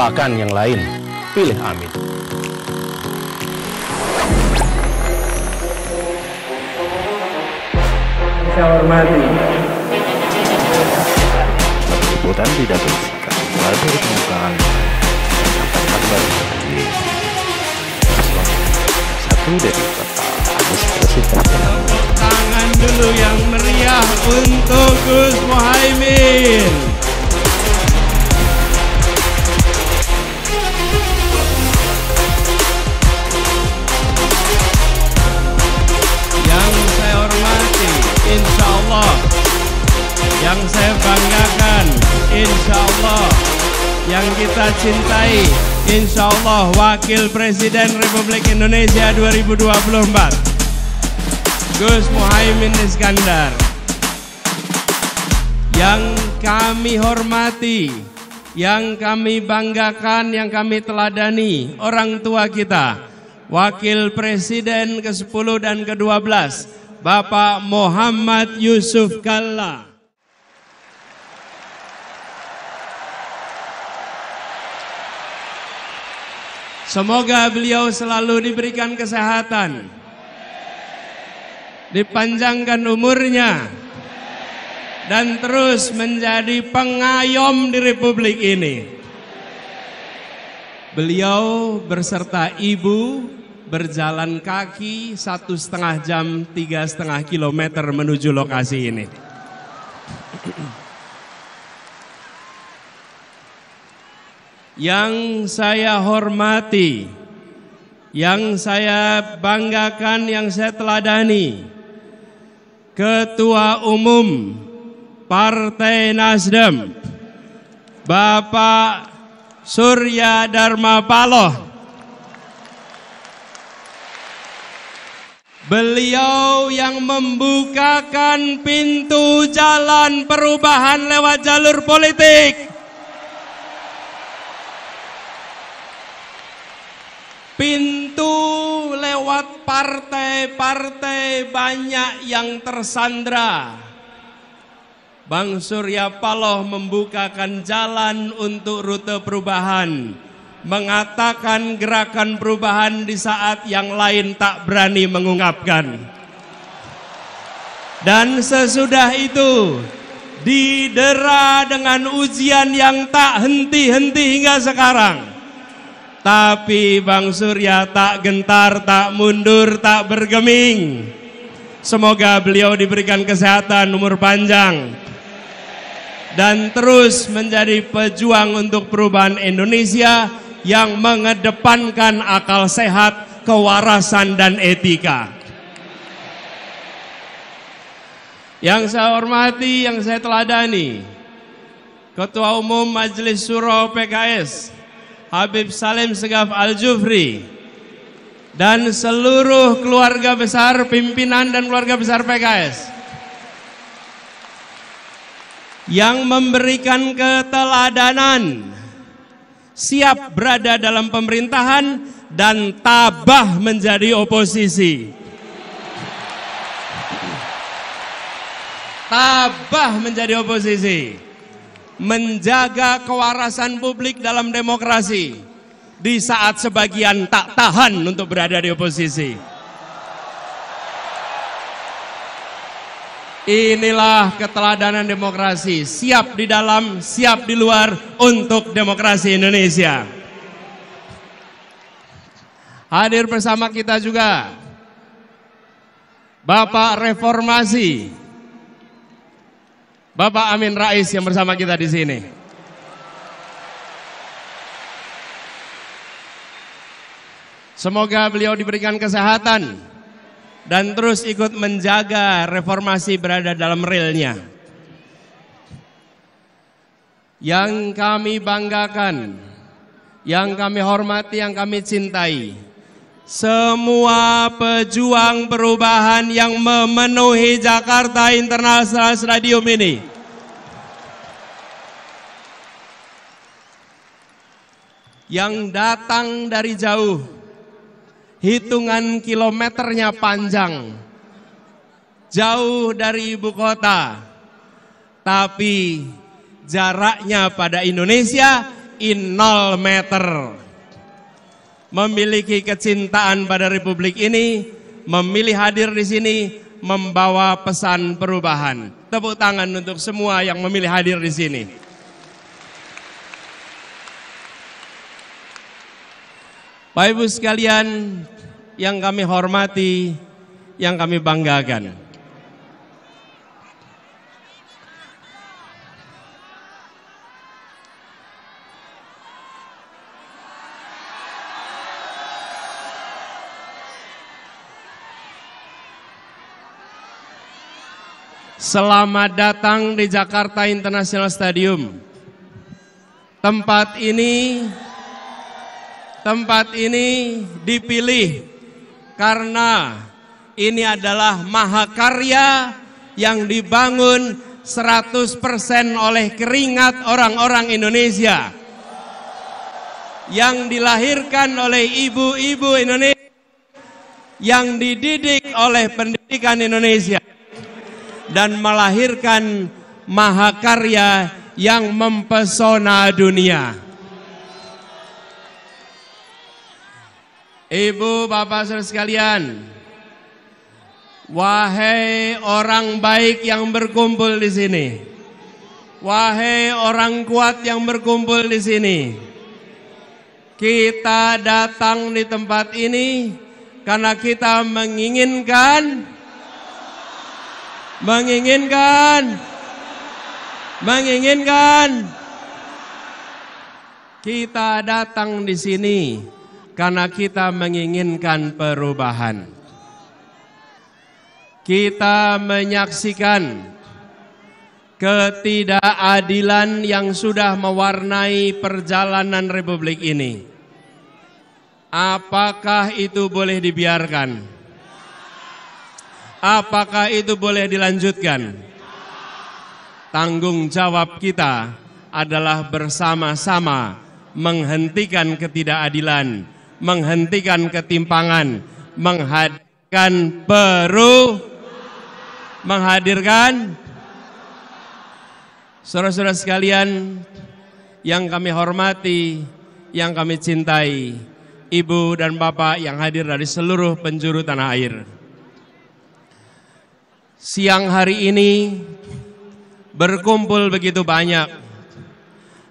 lupakan yang lain, pilih Amin. Saya hormati. Liputan tidak bersihkan lalu permukaan kabar sebagai satu dari kata Anies Presiden. Tangan dulu yang meriah untuk Gus Muhaimin. Yang saya hormati, insya Allah. Yang saya banggakan, insya Allah. Yang kita cintai, insya Allah, Wakil Presiden Republik Indonesia 2024, Gus Muhaimin Iskandar. Yang kami hormati, yang kami banggakan, yang kami teladani, orang tua kita, Wakil Presiden ke-10 dan ke-12, Bapak Muhammad Yusuf Kalla. Semoga beliau selalu diberikan kesehatan, dipanjangkan umurnya, dan terus menjadi pengayom di Republik ini. Beliau berserta ibu berjalan kaki 1,5 jam 3,5 kilometer menuju lokasi ini. Yang saya hormati, yang saya banggakan, yang saya teladani, Ketua Umum Partai Nasdem, Bapak Surya Dharma Paloh. Beliau yang membukakan pintu jalan perubahan lewat jalur politik. Pintu lewat partai-partai banyak yang tersandra. Bang Surya Paloh membukakan jalan untuk rute perubahan, mengatakan gerakan perubahan di saat yang lain tak berani mengungkapkan. Dan sesudah itu didera dengan ujian yang tak henti-henti hingga sekarang. Tapi Bang Surya tak gentar, tak mundur, tak bergeming. Semoga beliau diberikan kesehatan, umur panjang, dan terus menjadi pejuang untuk perubahan Indonesia yang mengedepankan akal sehat, kewarasan, dan etika. Yang saya hormati, yang saya teladani, Ketua Umum Majelis Syuro PKS, Habib Salim Segaf Al-Jufri, dan seluruh keluarga besar, pimpinan dan keluarga besar PKS yang memberikan keteladanan, siap berada dalam pemerintahan dan tabah menjadi oposisi. Tabah menjadi oposisi. Menjaga kewarasan publik dalam demokrasi di saat sebagian tak tahan untuk berada di oposisi. Inilah keteladanan demokrasi, siap di dalam, siap di luar untuk demokrasi Indonesia. Hadir bersama kita juga Bapak Reformasi, Bapak Amin Rais yang bersama kita di sini. Semoga beliau diberikan kesehatan dan terus ikut menjaga reformasi berada dalam relnya. Yang kami banggakan, yang kami hormati, yang kami cintai, semua pejuang perubahan yang memenuhi Jakarta International Stadium ini. Yang datang dari jauh, hitungan kilometernya panjang, jauh dari ibu kota, tapi jaraknya pada Indonesia in 0 meter. Memiliki kecintaan pada Republik ini, memilih hadir di sini, membawa pesan perubahan. Tepuk tangan untuk semua yang memilih hadir di sini. Bapak Ibu sekalian yang kami hormati, yang kami banggakan. Selamat datang di Jakarta International Stadium. Tempat ini dipilih karena ini adalah mahakarya yang dibangun 100% oleh keringat orang-orang Indonesia. Yang dilahirkan oleh ibu-ibu Indonesia, yang dididik oleh pendidikan Indonesia, dan melahirkan mahakarya yang mempesona dunia. Ibu, bapak, saudara sekalian, wahai orang baik yang berkumpul di sini, wahai orang kuat yang berkumpul di sini, kita datang di tempat ini karena kita menginginkan kita datang di sini karena kita menginginkan perubahan. Kita menyaksikan ketidakadilan yang sudah mewarnai perjalanan Republik ini. Apakah itu boleh dibiarkan? Apakah itu boleh dilanjutkan? Tanggung jawab kita adalah bersama-sama menghentikan ketidakadilan, menghentikan ketimpangan, menghadirkan saudara-saudara sekalian yang kami hormati, yang kami cintai, ibu dan bapak yang hadir dari seluruh penjuru tanah air. Siang hari ini berkumpul begitu banyak.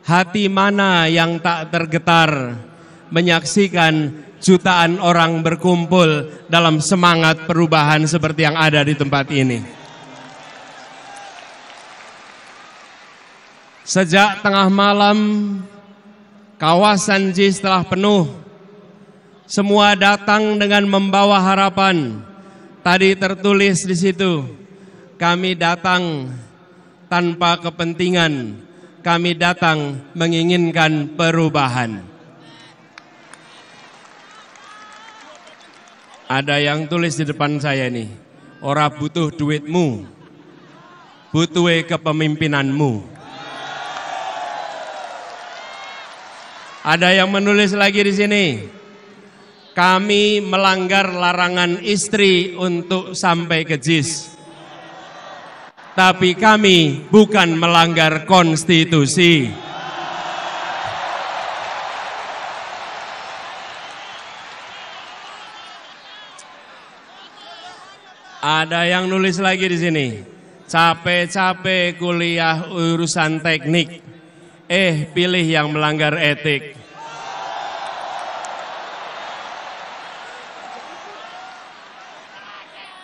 Hati mana yang tak tergetar menyaksikan jutaan orang berkumpul dalam semangat perubahan seperti yang ada di tempat ini. Sejak tengah malam, kawasan JIS telah penuh. Semua datang dengan membawa harapan. Tadi tertulis di situ, kami datang tanpa kepentingan, kami datang menginginkan perubahan. Ada yang tulis di depan saya nih, ora butuh duitmu, butuh kepemimpinanmu. Ada yang menulis lagi di sini, kami melanggar larangan istri untuk sampai ke JIS. Tapi kami bukan melanggar konstitusi. Ada yang nulis lagi di sini, capek-capek kuliah urusan teknik, pilih yang melanggar etik.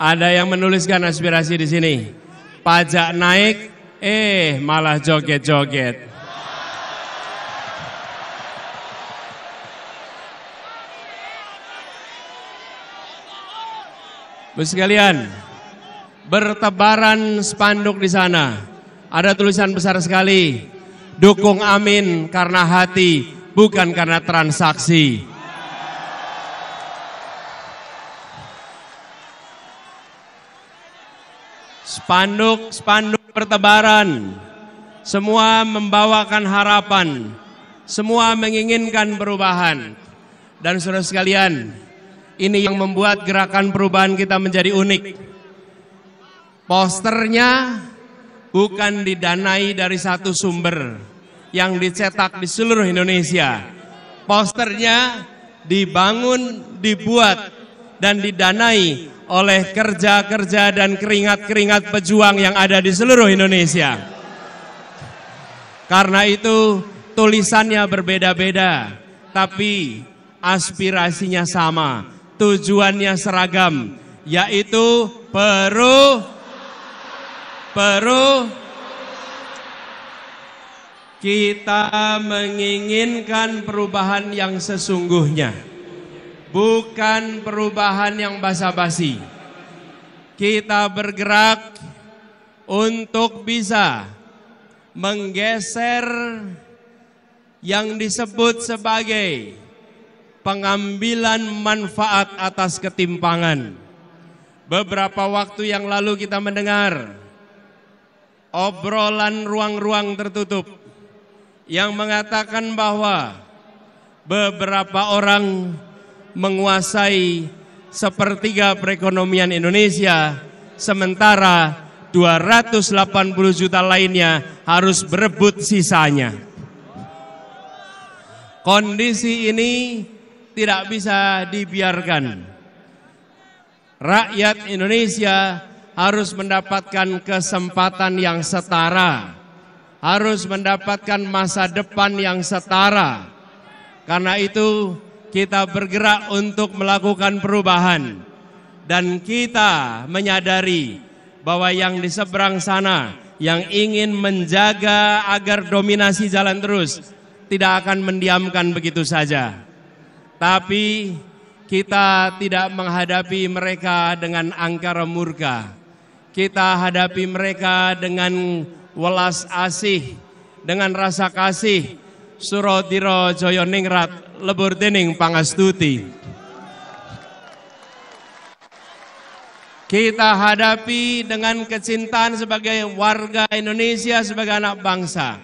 Ada yang menuliskan aspirasi di sini. Pajak naik, malah joget-joget. Bu sekalian, bertebaran spanduk di sana. Ada tulisan besar sekali, dukung Amin karena hati, bukan karena transaksi. Spanduk bertebaran, semua membawakan harapan, semua menginginkan perubahan. Dan saudara sekalian, ini yang membuat gerakan perubahan kita menjadi unik. Posternya bukan didanai dari satu sumber, yang dicetak di seluruh Indonesia. Posternya dibangun, dibuat, dan didanai oleh kerja-kerja dan keringat-keringat pejuang yang ada di seluruh Indonesia. Karena itu tulisannya berbeda-beda, tapi aspirasinya sama, tujuannya seragam, yaitu kita menginginkan perubahan yang sesungguhnya, bukan perubahan yang basa-basi. Kita bergerak untuk bisa menggeser yang disebut sebagai pengambilan manfaat atas ketimpangan. Beberapa waktu yang lalu kita mendengar obrolan ruang-ruang tertutup yang mengatakan bahwa beberapa orang menguasai sepertiga perekonomian Indonesia, sementara 280 juta lainnya harus berebut sisanya. Kondisi ini tidak bisa dibiarkan. Rakyat Indonesia harus mendapatkan kesempatan yang setara, harus mendapatkan masa depan yang setara. Karena itu kita bergerak untuk melakukan perubahan, dan kita menyadari bahwa yang di seberang sana yang ingin menjaga agar dominasi jalan terus tidak akan mendiamkan begitu saja. Tapi kita tidak menghadapi mereka dengan angkara murka. Kita hadapi mereka dengan welas asih, dengan rasa kasih. Surodiro Joyo Ningrat lebur dening pangastuti. Kita hadapi dengan kecintaan sebagai warga Indonesia, sebagai anak bangsa.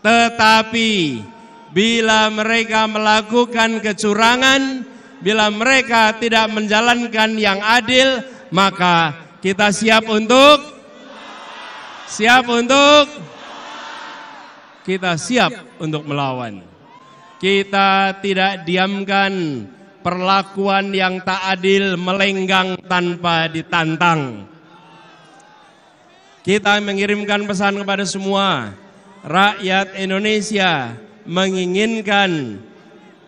Tetapi bila mereka melakukan kecurangan, bila mereka tidak menjalankan yang adil, maka kita siap untuk melawan. Kita tidak diamkan perlakuan yang tak adil melenggang tanpa ditantang. Kita mengirimkan pesan kepada semua rakyat Indonesia, menginginkan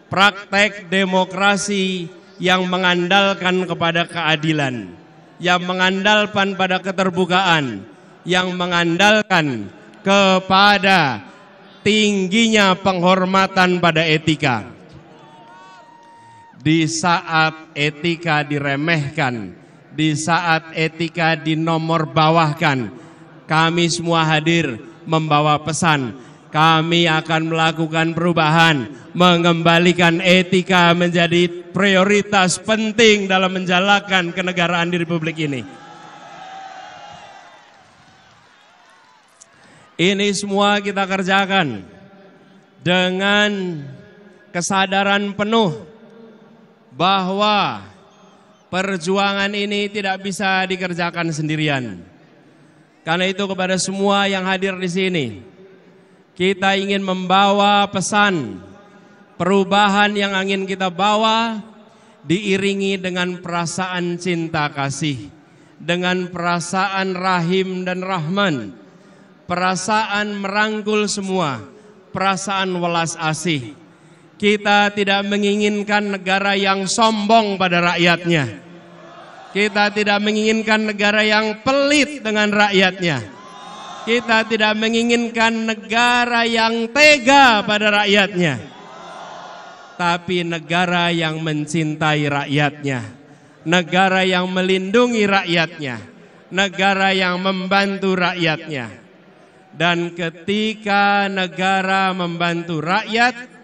praktek demokrasi yang mengandalkan kepada keadilan, yang mengandalkan pada keterbukaan, yang mengandalkan kepada tingginya penghormatan pada etika. Di saat etika diremehkan, di saat etika dinomorbawahkan, kami semua hadir membawa pesan. Kami akan melakukan perubahan, mengembalikan etika menjadi prioritas penting dalam menjalankan kenegaraan di Republik ini. Ini semua kita kerjakan dengan kesadaran penuh bahwa perjuangan ini tidak bisa dikerjakan sendirian. Karena itu kepada semua yang hadir di sini, kita ingin membawa pesan perubahan yang ingin kita bawa diiringi dengan perasaan cinta kasih, dengan perasaan rahim dan rahman, perasaan merangkul semua, perasaan welas asih. Kita tidak menginginkan negara yang sombong pada rakyatnya. Kita tidak menginginkan negara yang pelit dengan rakyatnya. Kita tidak menginginkan negara yang tega pada rakyatnya. Tapi negara yang mencintai rakyatnya. Negara yang melindungi rakyatnya. Negara yang membantu rakyatnya. Dan ketika negara membantu rakyat,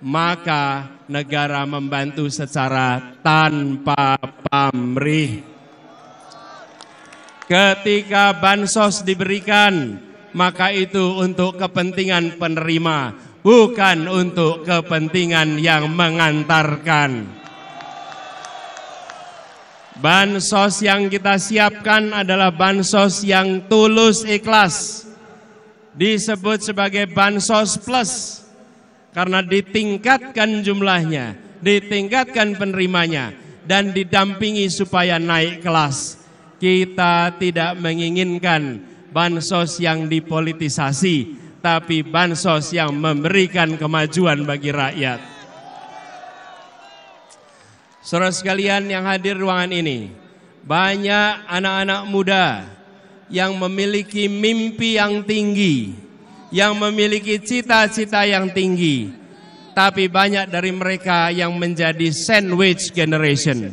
maka negara membantu secara tanpa pamrih. Ketika bansos diberikan, maka itu untuk kepentingan penerima, bukan untuk kepentingan yang mengantarkan. Bansos yang kita siapkan adalah bansos yang tulus ikhlas. disebut sebagai Bansos Plus karena ditingkatkan jumlahnya, ditingkatkan penerimanya, dan didampingi supaya naik kelas. Kita tidak menginginkan bansos yang dipolitisasi, tapi bansos yang memberikan kemajuan bagi rakyat. Saudara sekalian yang hadir ruangan ini, banyak anak-anak muda yang memiliki mimpi yang tinggi, yang memiliki cita-cita yang tinggi, tapi banyak dari mereka yang menjadi sandwich generation,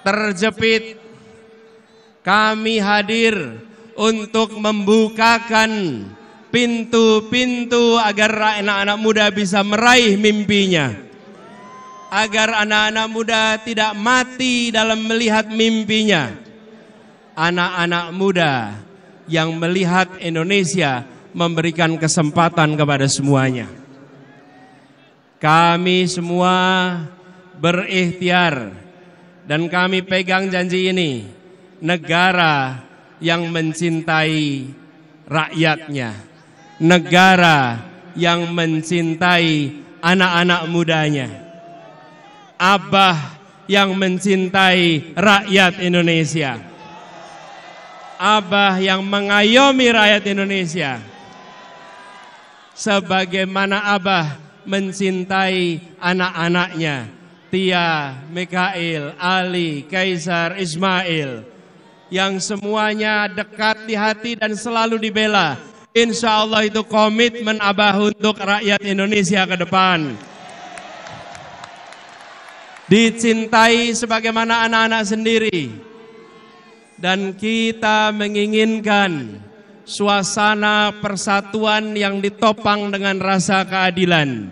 terjepit. Kami hadir untuk membukakan pintu-pintu agar anak-anak muda bisa meraih mimpinya, agar anak-anak muda tidak mati dalam melihat mimpinya. Anak-anak muda yang melihat Indonesia memberikan kesempatan kepada semuanya. Kami semua berikhtiar dan kami pegang janji ini, negara yang mencintai rakyatnya, negara yang mencintai anak-anak mudanya, Abah yang mencintai rakyat Indonesia, Abah yang mengayomi rakyat Indonesia, sebagaimana Abah mencintai anak-anaknya, Tia, Mikail, Ali, Kaisar, Ismail, yang semuanya dekat di hati dan selalu dibela. Insya Allah itu komitmen Abah untuk rakyat Indonesia ke depan. Dicintai sebagaimana anak-anak sendiri. Dan kita menginginkan suasana persatuan yang ditopang dengan rasa keadilan.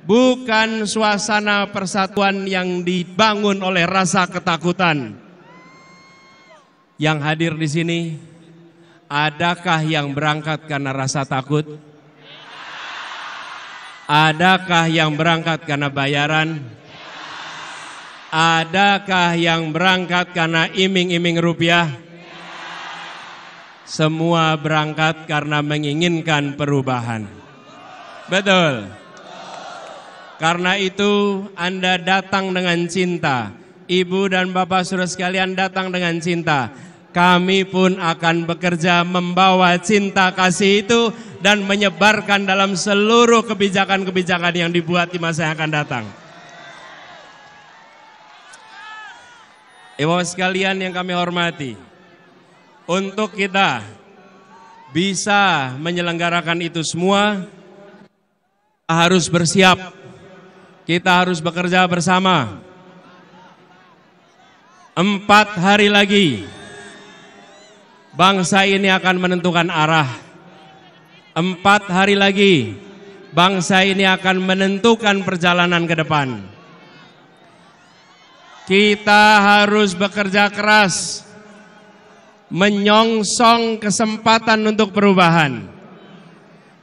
Bukan suasana persatuan yang dibangun oleh rasa ketakutan. Yang hadir di sini, adakah yang berangkat karena rasa takut? Adakah yang berangkat karena bayaran? Adakah yang berangkat karena iming-iming rupiah? Semua berangkat karena menginginkan perubahan. Betul. Karena itu Anda datang dengan cinta. Ibu dan Bapak saudara sekalian datang dengan cinta. Kami pun akan bekerja membawa cinta kasih itu dan menyebarkan dalam seluruh kebijakan-kebijakan yang dibuat di masa yang akan datang. Ibu sekalian yang kami hormati, untuk kita bisa menyelenggarakan itu semua, kita harus bersiap, kita harus bekerja bersama. 4 hari lagi, bangsa ini akan menentukan arah. 4 hari lagi, bangsa ini akan menentukan perjalanan ke depan. Kita harus bekerja keras, menyongsong kesempatan untuk perubahan.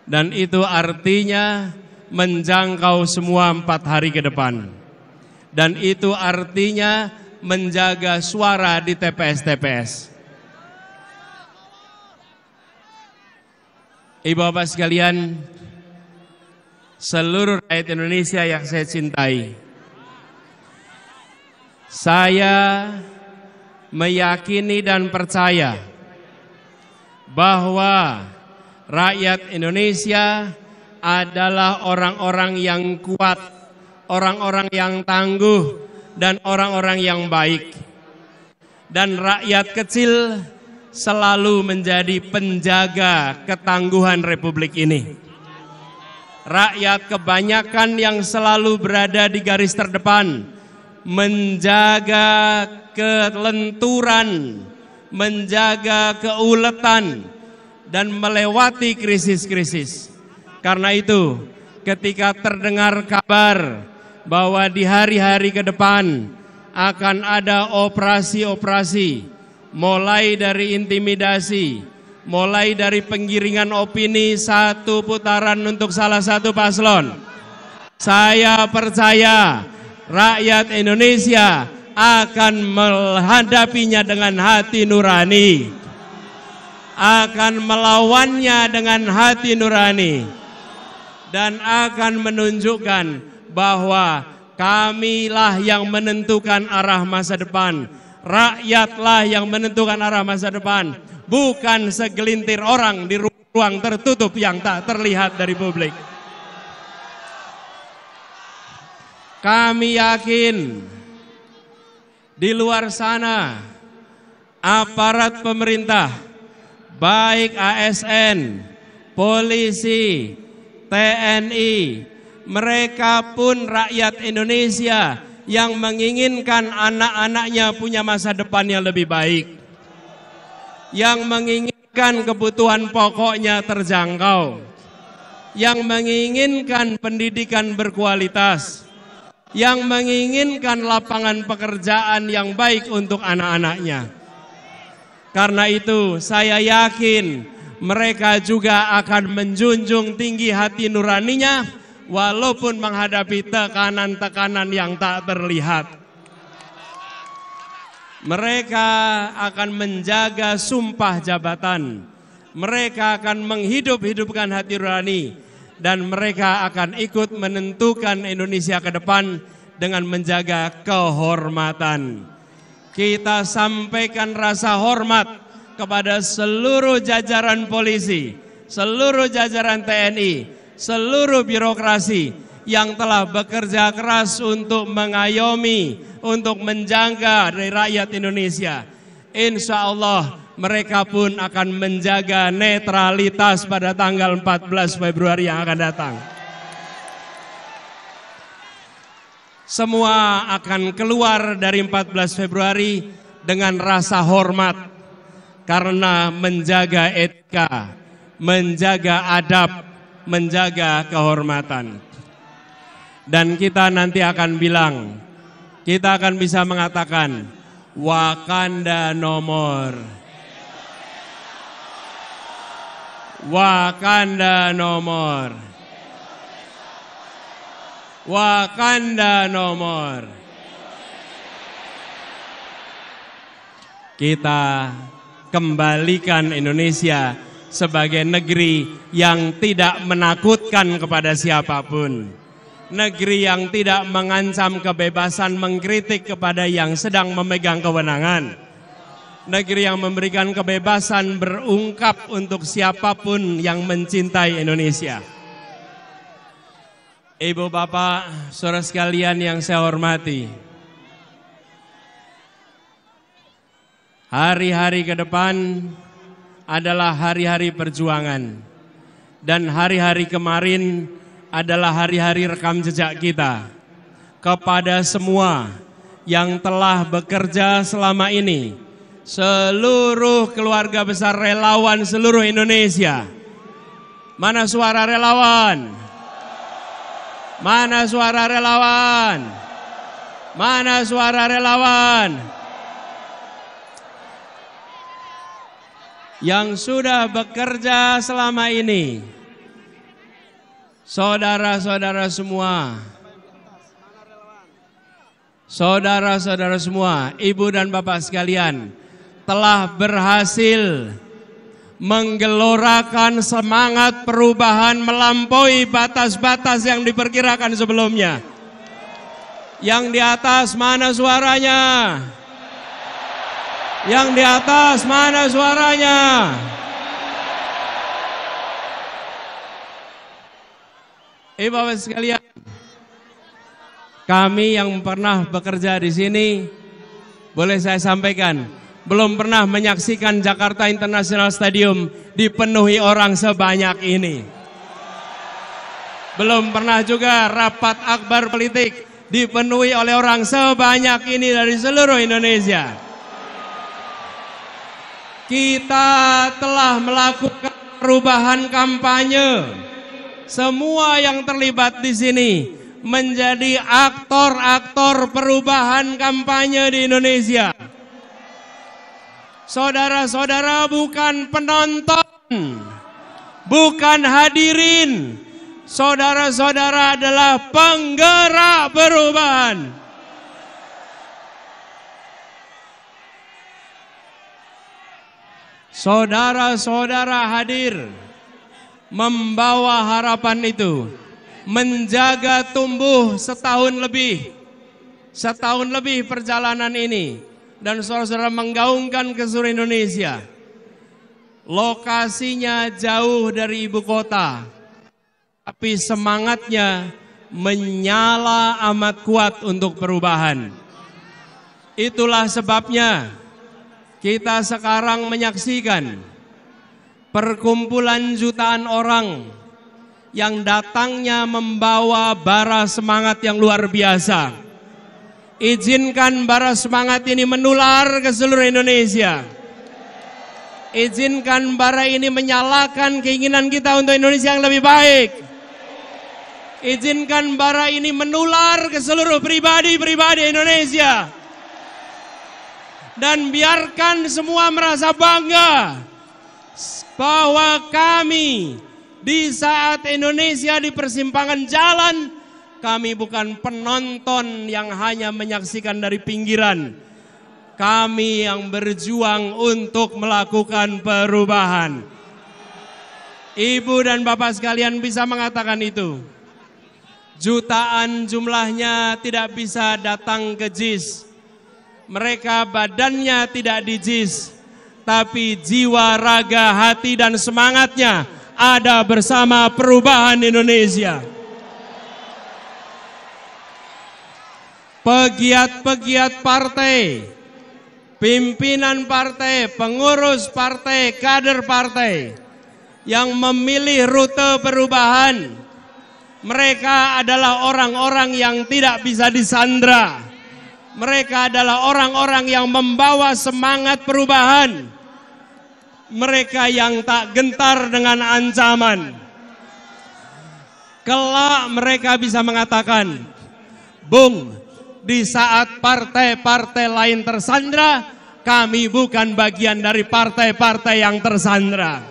Dan itu artinya menjangkau semua 4 hari ke depan. Dan itu artinya menjaga suara di TPS-TPS. Ibu bapak sekalian, seluruh rakyat Indonesia yang saya cintai, saya meyakini dan percaya bahwa rakyat Indonesia adalah orang-orang yang kuat, orang-orang yang tangguh, dan orang-orang yang baik. Dan rakyat kecil selalu menjadi penjaga ketangguhan Republik ini. Rakyat kebanyakan yang selalu berada di garis terdepan, menjaga kelenturan, menjaga keuletan, dan melewati krisis-krisis. Karena itu, ketika terdengar kabar bahwa di hari-hari ke depan akan ada operasi-operasi, mulai dari intimidasi, mulai dari penggiringan opini 1 putaran untuk salah satu paslon, saya percaya rakyat Indonesia akan menghadapinya dengan hati nurani. akan melawannya dengan hati nurani dan akan menunjukkan bahwa kamilah yang menentukan arah masa depan, rakyatlah yang menentukan arah masa depan, bukan segelintir orang di ruang tertutup yang tak terlihat dari publik. Kami yakin di luar sana aparat pemerintah, baik ASN, polisi, TNI, mereka pun rakyat Indonesia yang menginginkan anak-anaknya punya masa depan yang lebih baik, yang menginginkan kebutuhan pokoknya terjangkau, yang menginginkan pendidikan berkualitas, yang menginginkan lapangan pekerjaan yang baik untuk anak-anaknya. Karena itu saya yakin mereka juga akan menjunjung tinggi hati nuraninya walaupun menghadapi tekanan-tekanan yang tak terlihat. Mereka akan menjaga sumpah jabatan, mereka akan menghidup-hidupkan hati nurani, dan mereka akan ikut menentukan Indonesia ke depan dengan menjaga kehormatan. Kita sampaikan rasa hormat kepada seluruh jajaran polisi, seluruh jajaran TNI, seluruh birokrasi yang telah bekerja keras untuk mengayomi, untuk menjaga dari rakyat Indonesia. Insya Allah mereka pun akan menjaga netralitas pada tanggal 14 Februari yang akan datang. Semua akan keluar dari 14 Februari dengan rasa hormat karena menjaga etika, menjaga adab, menjaga kehormatan. Dan kita nanti akan bilang, kita akan bisa mengatakan Wakanda nomor, Wakanda nomor, Wakanda nomor. Kita kembalikan Indonesia sebagai negeri yang tidak menakutkan kepada siapapun, negeri yang tidak mengancam kebebasan mengkritik kepada yang sedang memegang kewenangan, negeri yang memberikan kebebasan berungkap untuk siapapun yang mencintai Indonesia. Ibu bapak, saudara sekalian yang saya hormati, hari-hari ke depan adalah hari-hari perjuangan, dan hari-hari kemarin adalah hari-hari rekam jejak kita. Kepada semua yang telah bekerja selama ini, seluruh keluarga besar relawan seluruh Indonesia. Mana suara relawan? Mana suara relawan? Mana suara relawan? Yang sudah bekerja selama ini, saudara-saudara semua, saudara-saudara semua, ibu dan bapak sekalian, telah berhasil menggelorakan semangat perubahan melampaui batas-batas yang diperkirakan sebelumnya. Yang di atas mana suaranya? Yang di atas mana suaranya? Ibu bapak sekalian, kami yang pernah bekerja di sini, boleh saya sampaikan, belum pernah menyaksikan Jakarta International Stadium dipenuhi orang sebanyak ini. Belum pernah juga rapat akbar politik dipenuhi oleh orang sebanyak ini dari seluruh Indonesia. Kita telah melakukan perubahan kampanye. Semua yang terlibat di sini menjadi aktor-aktor perubahan kampanye di Indonesia. Saudara-saudara bukan penonton, bukan hadirin. Saudara-saudara adalah penggerak perubahan. saudara-saudara hadir membawa harapan itu, menjaga tumbuh setahun lebih perjalanan ini, dan saudara-saudara menggaungkan ke seluruh Indonesia. Lokasinya jauh dari ibu kota, tapi semangatnya menyala amat kuat untuk perubahan. Itulah sebabnya kita sekarang menyaksikan perkumpulan jutaan orang yang datangnya membawa bara semangat yang luar biasa. Izinkan bara semangat ini menular ke seluruh Indonesia. Izinkan bara ini menyalakan keinginan kita untuk Indonesia yang lebih baik. Izinkan bara ini menular ke seluruh pribadi-pribadi Indonesia. Dan biarkan semua merasa bangga bahwa kami di saat Indonesia di persimpangan jalan, kami bukan penonton yang hanya menyaksikan dari pinggiran. Kami yang berjuang untuk melakukan perubahan. Ibu dan bapak sekalian bisa mengatakan itu. Jutaan jumlahnya tidak bisa datang ke JIS. Mereka badannya tidak di JIS, tapi jiwa, raga, hati dan semangatnya ada bersama perubahan Indonesia. Pegiat-pegiat partai, pimpinan partai, pengurus partai, kader partai yang memilih rute perubahan, mereka adalah orang-orang yang tidak bisa disandra. Mereka adalah orang-orang yang membawa semangat perubahan. Mereka yang tak gentar dengan ancaman. Kelak mereka bisa mengatakan, Bung, di saat partai-partai lain tersandra, kami bukan bagian dari partai-partai yang tersandra.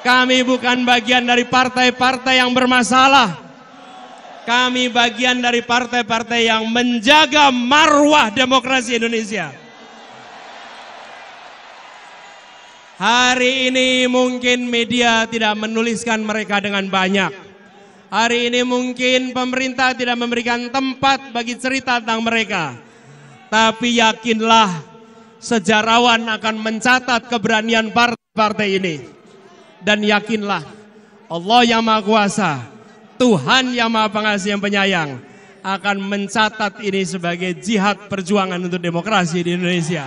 Kami bukan bagian dari partai-partai yang bermasalah. Kami bagian dari partai-partai yang menjaga marwah demokrasi Indonesia. Hari ini mungkin media tidak menuliskan mereka dengan banyak. Hari ini mungkin pemerintah tidak memberikan tempat bagi cerita tentang mereka. Tapi yakinlah, sejarawan akan mencatat keberanian partai-partai ini. Dan yakinlah, Allah yang Maha Kuasa, Tuhan yang Maha Pengasih yang penyayang, akan mencatat ini sebagai jihad perjuangan untuk demokrasi di Indonesia.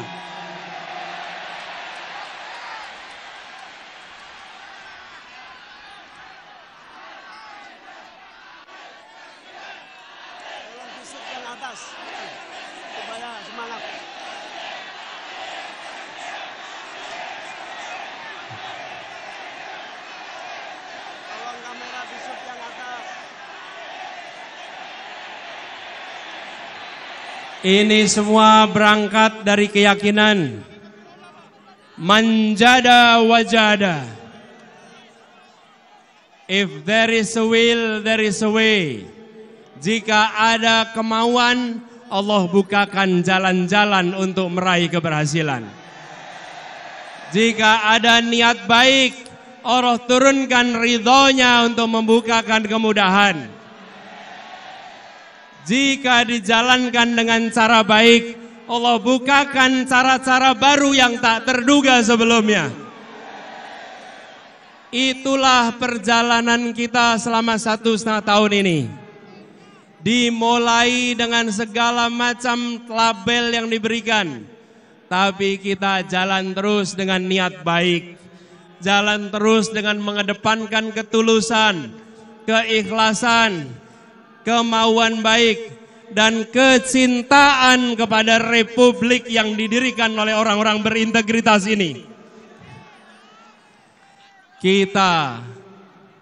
Ini semua berangkat dari keyakinan manjada wajada. If there is a will, there is a way. Jika ada kemauan, Allah bukakan jalan-jalan untuk meraih keberhasilan. Jika ada niat baik, Allah turunkan ridhonya untuk membukakan kemudahan. Jika dijalankan dengan cara baik, Allah bukakan cara-cara baru yang tak terduga sebelumnya. Itulah perjalanan kita selama 1,5 tahun ini. Dimulai dengan segala macam label yang diberikan, tapi kita jalan terus dengan niat baik. Jalan terus dengan mengedepankan ketulusan, keikhlasan, kemauan baik, dan kecintaan kepada republik yang didirikan oleh orang-orang berintegritas ini. Kita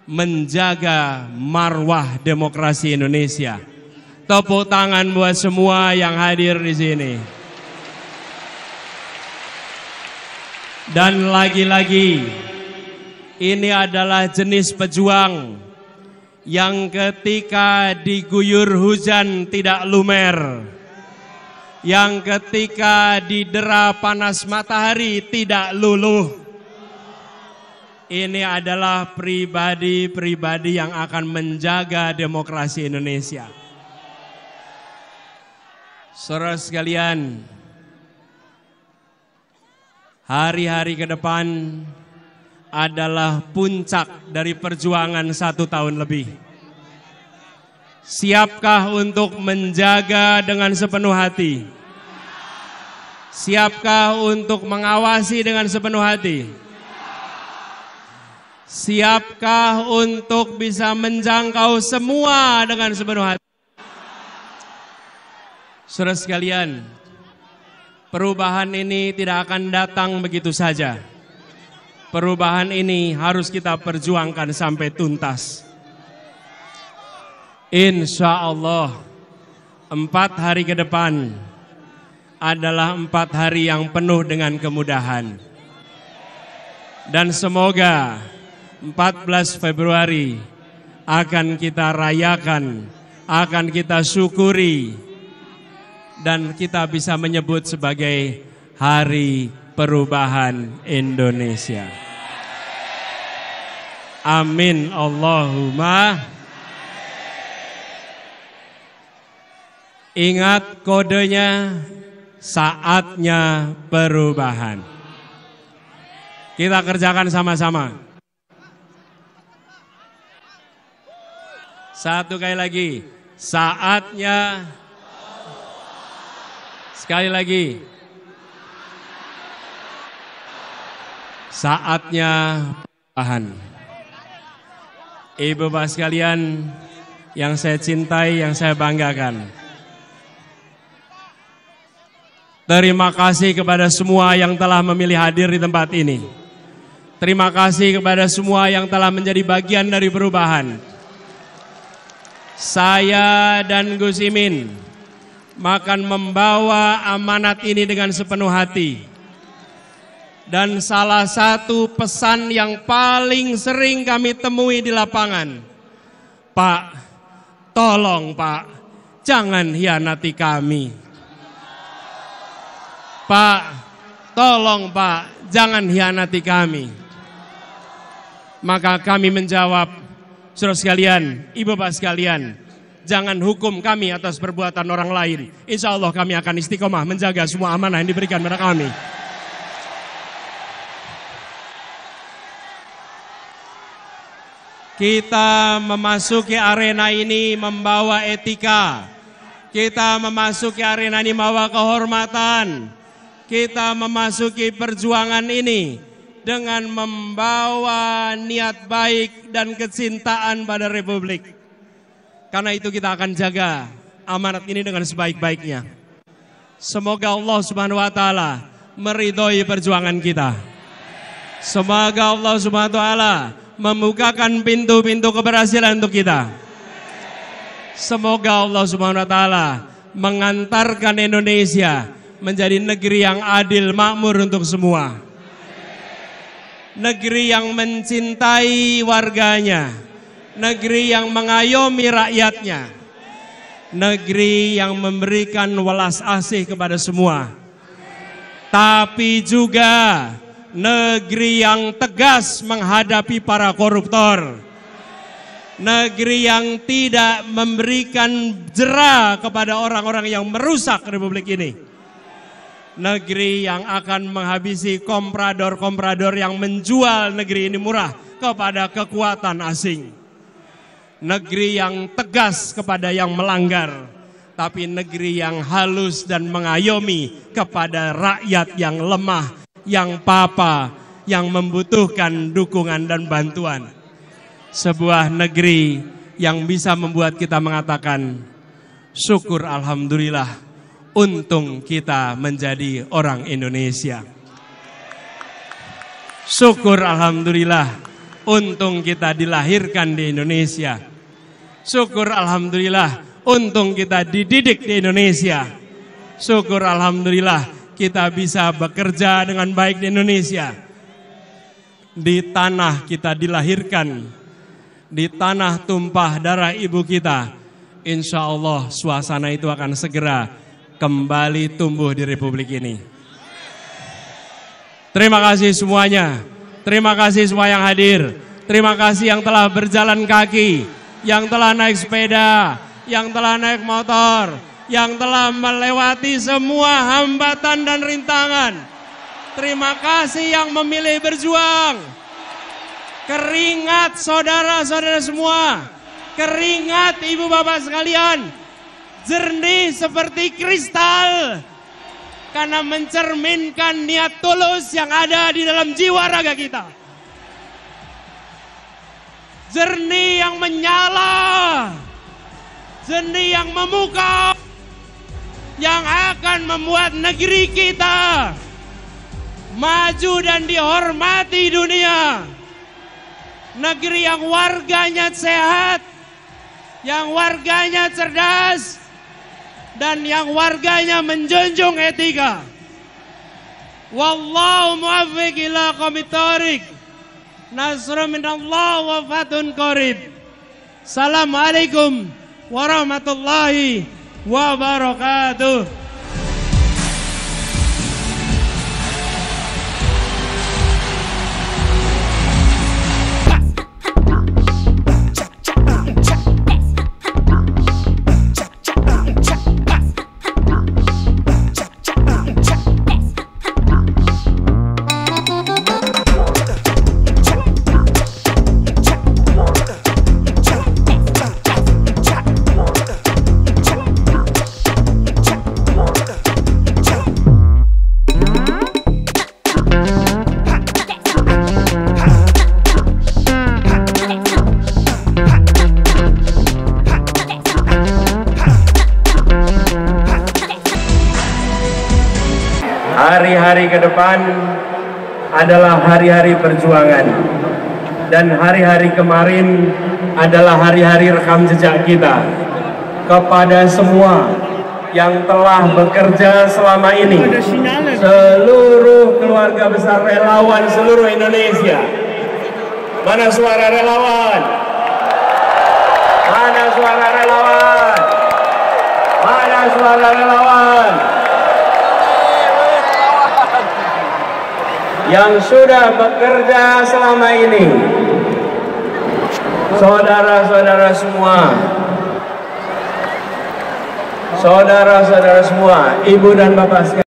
menjaga marwah demokrasi Indonesia. Tepuk tangan buat semua yang hadir di sini. Dan lagi-lagi, ini adalah jenis pejuang yang ketika diguyur hujan tidak lumer, yang ketika didera panas matahari tidak luluh. Ini adalah pribadi-pribadi yang akan menjaga demokrasi Indonesia. Saudara sekalian, hari-hari ke depan adalah puncak dari perjuangan 1 tahun lebih. Siapkah untuk menjaga dengan sepenuh hati? Siapkah untuk mengawasi dengan sepenuh hati? Siapkah untuk bisa menjangkau semua dengan sepenuh hati? Saudara sekalian, perubahan ini tidak akan datang begitu saja. Perubahan ini harus kita perjuangkan sampai tuntas. Insya Allah, 4 hari ke depan adalah 4 hari yang penuh dengan kemudahan. Dan semoga 14 Februari akan kita rayakan, akan kita syukuri, dan kita bisa menyebut sebagai Hari Perubahan Indonesia. Amin Allahumma. Ingat kodenya, saatnya perubahan. Kita kerjakan sama-sama. Satu kali lagi, saatnya. Sekali lagi, saatnya perubahan. Ibu bapak sekalian yang saya cintai, yang saya banggakan, terima kasih kepada semua yang telah memilih hadir di tempat ini. Terima kasih kepada semua yang telah menjadi bagian dari perubahan. Saya dan Gus Imin akan membawa amanat ini dengan sepenuh hati. Dan salah satu pesan yang paling sering kami temui di lapangan, Pak, tolong Pak, jangan hianati kami. Pak, tolong Pak, jangan hianati kami. Maka kami menjawab, saudara sekalian, ibu bapak sekalian, jangan hukum kami atas perbuatan orang lain. Insya Allah kami akan istiqomah menjaga semua amanah yang diberikan kepada kami. Kita memasuki arena ini membawa etika. Kita memasuki arena ini membawa kehormatan. Kita memasuki perjuangan ini dengan membawa niat baik dan kecintaan pada Republik. Karena itu kita akan jaga amanat ini dengan sebaik-baiknya. Semoga Allah Subhanahu wa taala meridhoi perjuangan kita. Semoga Allah Subhanahu wa taala membukakan pintu-pintu keberhasilan untuk kita. Semoga Allah Subhanahu wa taala mengantarkan Indonesia menjadi negeri yang adil, makmur untuk semua. Negeri yang mencintai warganya, negeri yang mengayomi rakyatnya, negeri yang memberikan welas asih kepada semua, tapi juga negeri yang tegas menghadapi para koruptor, negeri yang tidak memberikan jera kepada orang-orang yang merusak Republik ini, negeri yang akan menghabisi komprador-komprador yang menjual negeri ini murah kepada kekuatan asing, negeri yang tegas kepada yang melanggar, tapi negeri yang halus dan mengayomi kepada rakyat yang lemah, yang papa, yang membutuhkan dukungan dan bantuan. Sebuah negeri yang bisa membuat kita mengatakan, syukur alhamdulillah, untung kita menjadi orang Indonesia. Syukur alhamdulillah, untung kita dilahirkan di Indonesia. Syukur alhamdulillah, untung kita dididik di Indonesia. Syukur alhamdulillah, kita bisa bekerja dengan baik di Indonesia. Di tanah kita dilahirkan, di tanah tumpah darah ibu kita. Insya Allah suasana itu akan segera kembali tumbuh di Republik ini. Terima kasih semuanya. Terima kasih semua yang hadir. Terima kasih yang telah berjalan kaki, yang telah naik sepeda, yang telah naik motor, yang telah melewati semua hambatan dan rintangan. Terima kasih yang memilih berjuang. Keringat saudara-saudara semua, keringat ibu bapak sekalian, jernih seperti kristal karena mencerminkan niat tulus yang ada di dalam jiwa raga kita. Jernih yang menyala, jernih yang memukau, yang akan membuat negeri kita maju dan dihormati dunia. Negeri yang warganya sehat, yang warganya cerdas, dan yang warganya menjunjung etika. Wallahu muwaffiq ila aqwamit thoriq. Nasrun minallah wa fathun qarib. Assalamualaikum warahmatullahi wabarakatuh. Hari-hari ke depan adalah hari-hari perjuangan, dan hari-hari kemarin adalah hari-hari rekam jejak kita. Kepada semua yang telah bekerja selama ini, seluruh keluarga besar relawan seluruh Indonesia, mana suara relawan? Mana suara relawan? Mana suara relawan? Yang sudah bekerja selama ini, saudara-saudara semua, saudara-saudara semua, ibu dan bapak sekalian.